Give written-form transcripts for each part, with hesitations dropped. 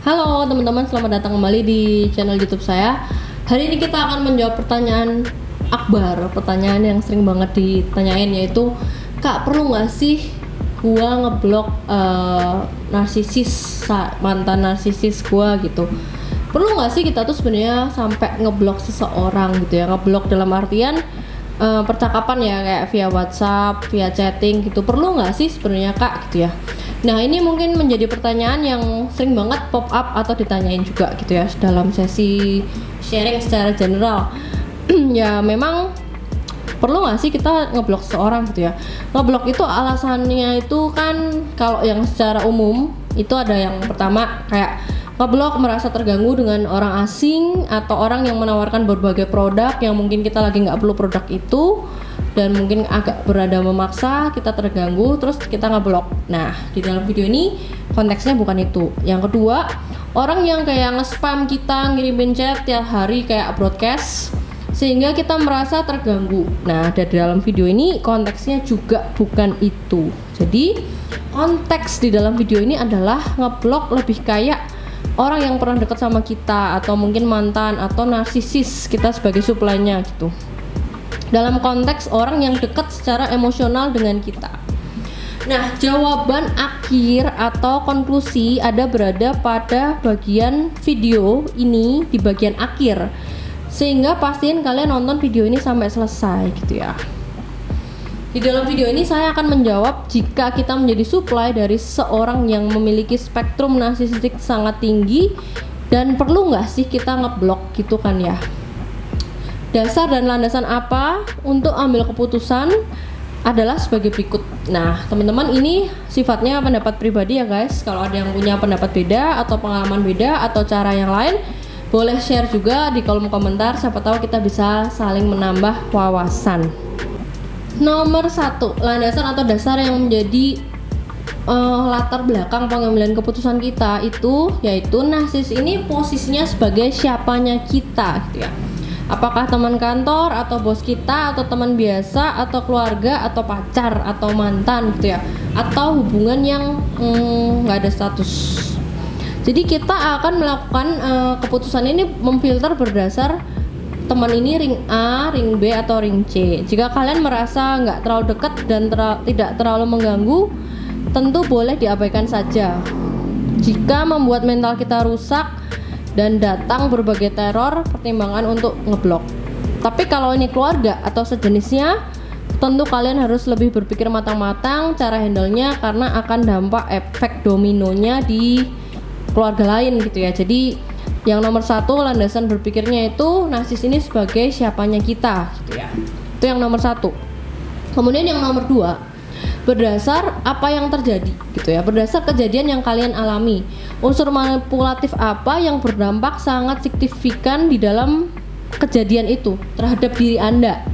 Halo teman-teman, selamat datang kembali di channel YouTube saya. Hari ini kita akan menjawab pertanyaan akbar, pertanyaan yang sering banget ditanyain, yaitu Kak, perlu nggak sih gua ngeblok narsisis, mantan narsisis gua gitu? Perlu nggak sih kita tuh sebenarnya sampai ngeblok seseorang gitu ya? Ngeblok dalam artian percakapan ya, kayak via WhatsApp, via chatting gitu. Perlu nggak sih sebenarnya Kak gitu ya? Nah, ini mungkin menjadi pertanyaan yang sering banget pop up atau ditanyain juga gitu ya dalam sesi sharing secara general. Ya memang perlu nggak sih kita ngeblok seseorang gitu ya? Ngeblok itu alasannya itu kan, kalau yang secara umum itu ada yang pertama kayak ngeblok merasa terganggu dengan orang asing atau orang yang menawarkan berbagai produk yang mungkin kita lagi nggak perlu produk itu, dan mungkin agak berada memaksa, kita terganggu, terus kita ngeblok. Nah, di dalam video ini konteksnya bukan itu. Yang kedua, orang yang kayak nge-spam kita, ngirimin chat tiap hari kayak broadcast, sehingga kita merasa terganggu. Nah, di dalam video ini konteksnya juga bukan itu. Jadi, konteks di dalam video ini adalah ngeblok lebih kayak orang yang pernah dekat sama kita, atau mungkin mantan, atau narsisis kita sebagai supply-nya gitu. Dalam konteks orang yang dekat secara emosional dengan kita. Nah, jawaban akhir atau konklusi ada berada pada bagian video ini, di bagian akhir. Sehingga pastiin kalian nonton video ini sampai selesai gitu ya. Di dalam video ini saya akan menjawab jika kita menjadi supply dari seorang yang memiliki spektrum narsisistik sangat tinggi, dan perlu nggak sih kita ngeblok gitu kan ya. Dasar dan landasan apa untuk ambil keputusan adalah sebagai berikut. Nah, teman-teman, ini sifatnya pendapat pribadi ya guys. Kalau ada yang punya pendapat beda atau pengalaman beda atau cara yang lain, boleh share juga di kolom komentar. Siapa tahu kita bisa saling menambah wawasan. Nomor 1, landasan atau dasar yang menjadi latar belakang pengambilan keputusan kita itu, yaitu narsis ini posisinya sebagai siapanya kita gitu ya. Apakah teman kantor atau bos kita, atau teman biasa, atau keluarga, atau pacar, atau mantan gitu ya, atau hubungan yang nggak ada status. Jadi kita akan melakukan keputusan ini memfilter berdasar teman ini ring A, ring B, atau ring C. Jika kalian merasa nggak terlalu dekat dan tidak terlalu mengganggu, tentu boleh diabaikan saja. Jika membuat mental kita rusak dan datang berbagai teror, pertimbangan untuk ngeblok. Tapi kalau ini keluarga atau sejenisnya, tentu kalian harus lebih berpikir matang-matang cara handle-nya, karena akan dampak efek dominonya di keluarga lain gitu ya. Jadi yang nomor 1, landasan berpikirnya itu narsis ini sebagai siapanya kita gitu ya. Itu yang nomor 1. Kemudian yang nomor 2, berdasar apa yang terjadi gitu ya, berdasar kejadian yang kalian alami, unsur manipulatif apa yang berdampak sangat signifikan di dalam kejadian itu terhadap diri Anda.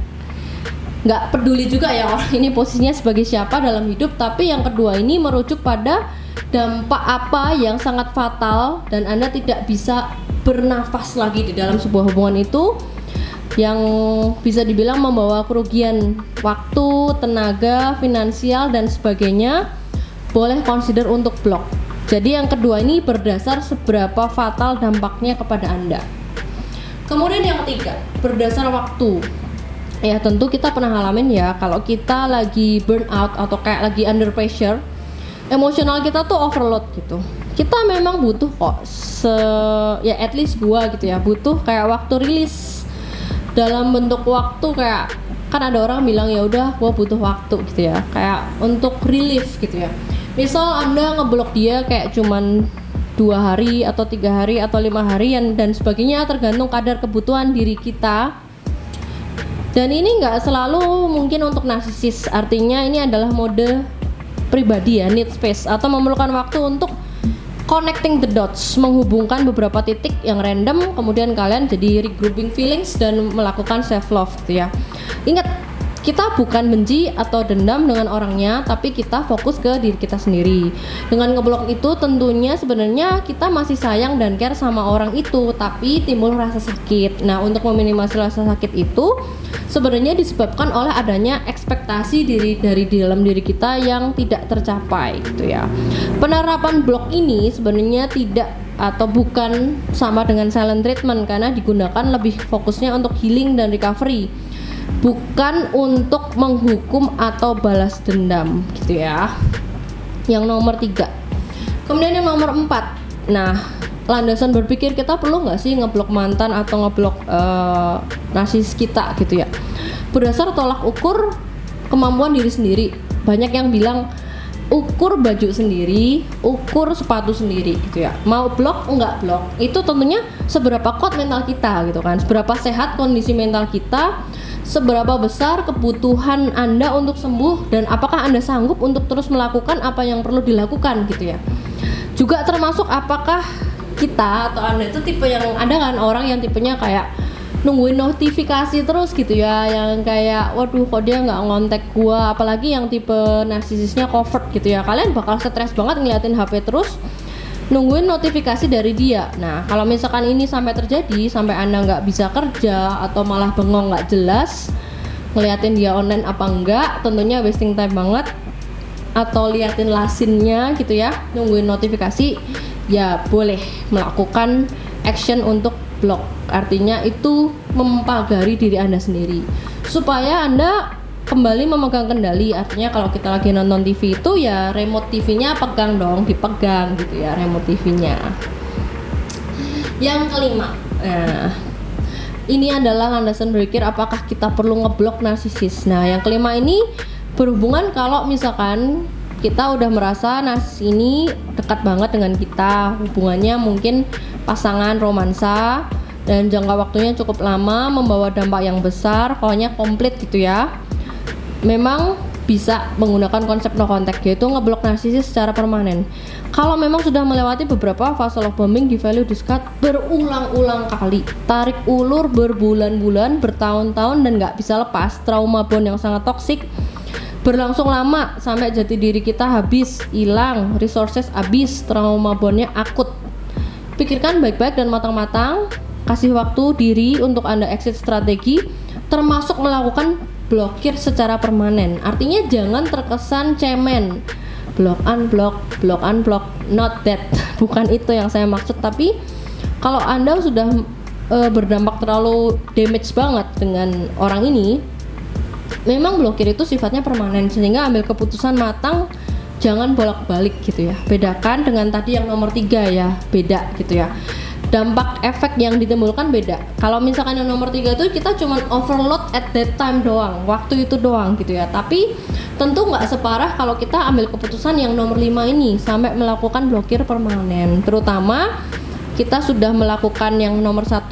Nggak peduli juga ya orang ini posisinya sebagai siapa dalam hidup, tapi yang kedua ini merujuk pada dampak apa yang sangat fatal dan Anda tidak bisa bernafas lagi di dalam sebuah hubungan itu, yang bisa dibilang membawa kerugian waktu, tenaga, finansial, dan sebagainya. Boleh consider untuk blok. Jadi yang kedua ini berdasar seberapa fatal dampaknya kepada Anda. Kemudian yang ketiga, berdasar waktu. Ya tentu kita pernah ngalamin ya, kalau kita lagi burn out atau kayak lagi under pressure, emosional kita tuh overload gitu. Kita memang butuh kok ya at least gua gitu ya, butuh kayak waktu rilis dalam bentuk waktu. Kayak kan ada orang bilang ya udah gua butuh waktu gitu ya, kayak untuk relief gitu ya. Misal Anda ngeblok dia kayak cuman 2 hari atau 3 hari atau 5 hari dan sebagainya, tergantung kadar kebutuhan diri kita. Dan ini nggak selalu mungkin untuk narsisis, artinya ini adalah mode pribadi ya, need space, atau memerlukan waktu untuk connecting the dots, menghubungkan beberapa titik yang random, kemudian kalian jadi regrouping feelings dan melakukan self love gitu ya. Ingat, kita bukan benci atau dendam dengan orangnya, tapi kita fokus ke diri kita sendiri. Dengan ngeblok itu tentunya sebenarnya kita masih sayang dan care sama orang itu, tapi timbul rasa sakit. Nah, untuk meminimasi rasa sakit itu sebenarnya disebabkan oleh adanya ekspektasi dari dalam diri kita yang tidak tercapai gitu ya. Penerapan blok ini sebenarnya tidak atau bukan sama dengan silent treatment karena digunakan lebih fokusnya untuk healing dan recovery, bukan untuk menghukum atau balas dendam gitu ya. Yang nomor 3. Kemudian yang nomor 4. Nah, landasan berpikir kita perlu nggak sih ngeblok mantan atau ngeblok narsis kita gitu ya. Berdasar tolak ukur kemampuan diri sendiri. Banyak yang bilang ukur baju sendiri, ukur sepatu sendiri gitu ya. Mau blok enggak blok, itu tentunya seberapa kuat mental kita gitu kan. Seberapa sehat kondisi mental kita, seberapa besar kebutuhan Anda untuk sembuh, dan apakah Anda sanggup untuk terus melakukan apa yang perlu dilakukan gitu ya. Juga termasuk apakah kita atau Anda itu tipe yang, ada kan orang yang tipenya kayak nungguin notifikasi terus gitu ya, yang kayak waduh kok dia nggak ngontek gua, apalagi yang tipe narsisisnya covert gitu ya. Kalian bakal stres banget ngeliatin HP terus, nungguin notifikasi dari dia. Nah, kalau misalkan ini sampai terjadi, sampai Anda nggak bisa kerja atau malah bengong nggak jelas ngeliatin dia online apa enggak, tentunya wasting time banget. Atau liatin lasinnya gitu ya, nungguin notifikasi, ya boleh melakukan action untuk blok. Artinya itu mempagari diri Anda sendiri supaya Anda kembali memegang kendali. Artinya kalau kita lagi nonton TV itu ya remote TV-nya pegang dong, dipegang gitu ya remote TV-nya. Yang kelima, nah ini adalah landasan berpikir apakah kita perlu ngeblok narsisis. Nah, yang kelima ini berhubungan kalau misalkan kita udah merasa narsis ini dekat banget dengan kita, hubungannya mungkin pasangan romansa dan jangka waktunya cukup lama, membawa dampak yang besar, pokoknya komplit gitu ya. Memang bisa menggunakan konsep no contact, yaitu ngeblok narsisis secara permanen. Kalau memang sudah melewati beberapa fase love bombing di value discard berulang-ulang kali, tarik ulur berbulan-bulan, bertahun-tahun dan nggak bisa lepas, trauma bond yang sangat toksik berlangsung lama sampai jati diri kita habis, hilang, resources habis, trauma bondnya akut. Pikirkan baik-baik dan matang-matang, kasih waktu diri untuk Anda exit strategi, termasuk melakukan blokir secara permanen. Artinya jangan terkesan cemen, block unblock, not that. Bukan itu yang saya maksud, tapi kalau Anda sudah berdampak terlalu damage banget dengan orang ini, memang blokir itu sifatnya permanen, sehingga ambil keputusan matang, jangan bolak-balik gitu ya. Bedakan dengan tadi yang nomor 3 ya, beda gitu ya. Dampak efek yang ditimbulkan beda. Kalau misalkan yang nomor 3 itu kita cuma overload at that time doang, waktu itu doang gitu ya. Tapi tentu nggak separah kalau kita ambil keputusan yang nomor 5 ini sampai melakukan blokir permanen. Terutama kita sudah melakukan yang nomor 1,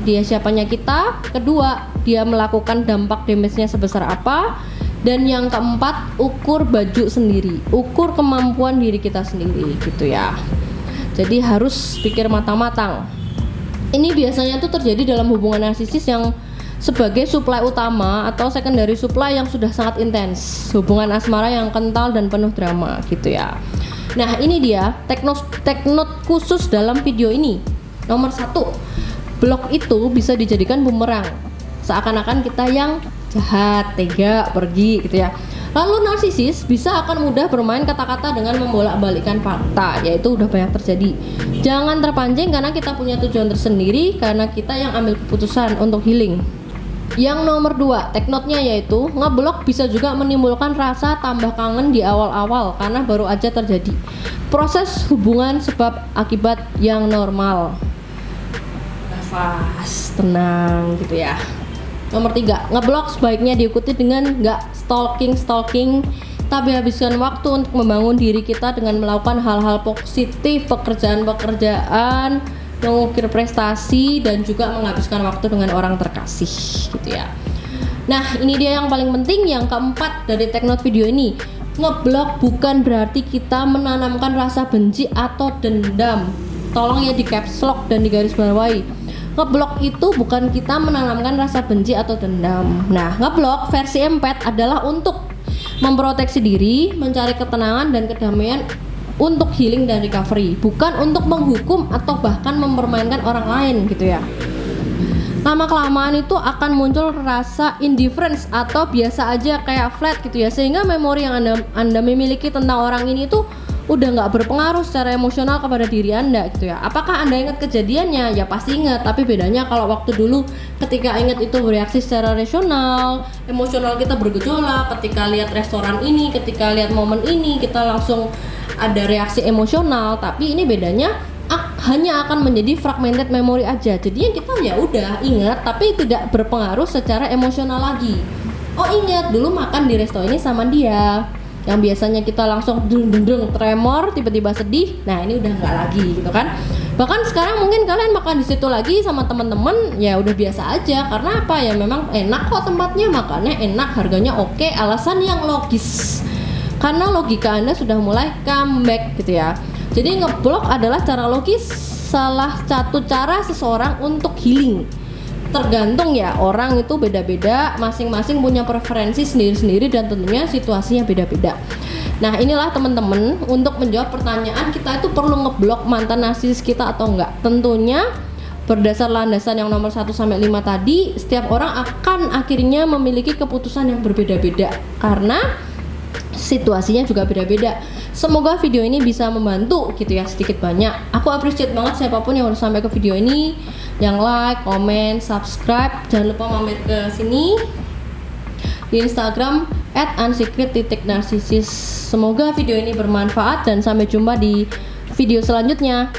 dia siapanya kita, kedua dia melakukan dampak damage-nya sebesar apa, dan yang keempat ukur baju sendiri, ukur kemampuan diri kita sendiri gitu ya. Jadi harus pikir matang-matang. Ini biasanya tuh terjadi dalam hubungan narsisis yang sebagai supply utama atau secondary supply yang sudah sangat intens, hubungan asmara yang kental dan penuh drama gitu ya. Nah, ini dia teknik khusus dalam video ini. Nomor 1, blok itu bisa dijadikan bumerang, seakan-akan kita yang jahat, tega, pergi gitu ya. Lalu narsisis bisa akan mudah bermain kata-kata dengan membolak-balikkan fakta, yaitu udah banyak terjadi. Jangan terpancing karena kita punya tujuan tersendiri, karena kita yang ambil keputusan untuk healing. Yang nomor 2, take note-nya yaitu ngeblok bisa juga menimbulkan rasa tambah kangen di awal-awal karena baru aja terjadi. Proses hubungan sebab akibat yang normal. Nafas, tenang gitu ya. Nomor 3, ngeblok sebaiknya diikuti dengan nggak stalking, tapi habiskan waktu untuk membangun diri kita dengan melakukan hal-hal positif, pekerjaan, mengukir prestasi, dan juga menghabiskan waktu dengan orang terkasih gitu ya. Nah, ini dia yang paling penting, yang keempat dari take note video ini. Ngeblok bukan berarti kita menanamkan rasa benci atau dendam. Tolong ya di caps lock dan di garis bawahi. Ngeblok itu bukan kita menanamkan rasa benci atau dendam. Nah, ngeblok versi empat adalah untuk memproteksi diri, mencari ketenangan dan kedamaian untuk healing dan recovery, bukan untuk menghukum atau bahkan mempermainkan orang lain gitu ya. Lama-kelamaan itu akan muncul rasa indifference atau biasa aja kayak flat gitu ya, sehingga memori yang anda memiliki tentang orang ini itu udah nggak berpengaruh secara emosional kepada diri Anda gitu ya. Apakah Anda ingat kejadiannya? Ya pasti ingat, tapi bedanya kalau waktu dulu ketika ingat itu bereaksi secara rasional, emosional kita bergejolak, ketika lihat restoran ini, ketika lihat momen ini kita langsung ada reaksi emosional, tapi ini bedanya hanya akan menjadi fragmented memory aja. Jadi kita ya udah ingat tapi tidak berpengaruh secara emosional lagi. Oh ingat dulu makan di resto ini sama dia, yang biasanya kita langsung deng tremor, tiba-tiba sedih. Nah ini udah nggak lagi gitu kan. Bahkan sekarang mungkin kalian makan di situ lagi sama teman-teman, ya udah biasa aja. Karena apa ya, memang enak kok tempatnya, makannya enak, harganya oke. Alasan yang logis, karena logika Anda sudah mulai comeback gitu ya. Jadi ngeblok adalah cara logis, salah satu cara seseorang untuk healing. Tergantung ya, orang itu beda-beda, masing-masing punya preferensi sendiri-sendiri dan tentunya situasinya beda-beda. Nah inilah teman-teman, untuk menjawab pertanyaan kita itu perlu ngeblok mantan narsis kita atau enggak. Tentunya berdasar landasan yang nomor 1 sampai 5 tadi, setiap orang akan akhirnya memiliki keputusan yang berbeda-beda karena situasinya juga beda-beda. Semoga video ini bisa membantu gitu ya, sedikit banyak. Aku appreciate banget siapapun yang udah sampai ke video ini, yang like, komen, subscribe. Jangan lupa mampir ke sini di Instagram @unsecret_narcissus. Semoga video ini bermanfaat dan sampai jumpa di video selanjutnya.